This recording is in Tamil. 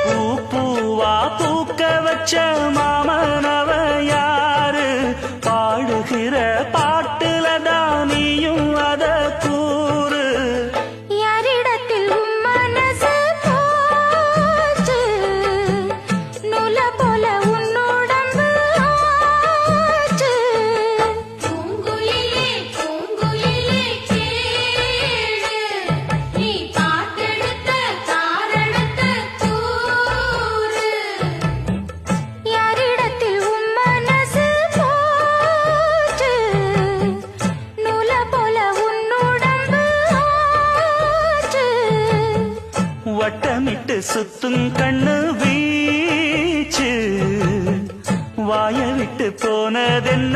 பூ பூவா பூக்க வச்ச மாமனவ யாரு பாடுகிற பாட்டுல தானியும் அத கூறு யாரிடத்தில் மனசு போச்சு நூல போல உன்னுடம்பு ஆச்சு பூங்குயிலே பூங்குயிலே கேளு நீ பாட்டெடுத்த காரணத்தை கூறு யாரிடத்தில் மனசு போச்சு நூல போல உன்னுடம்பு ஆச்சு வட்டமிட்டு சுத்தும் கண்ணு வீச்சு வாய விட்டு போனதென்ன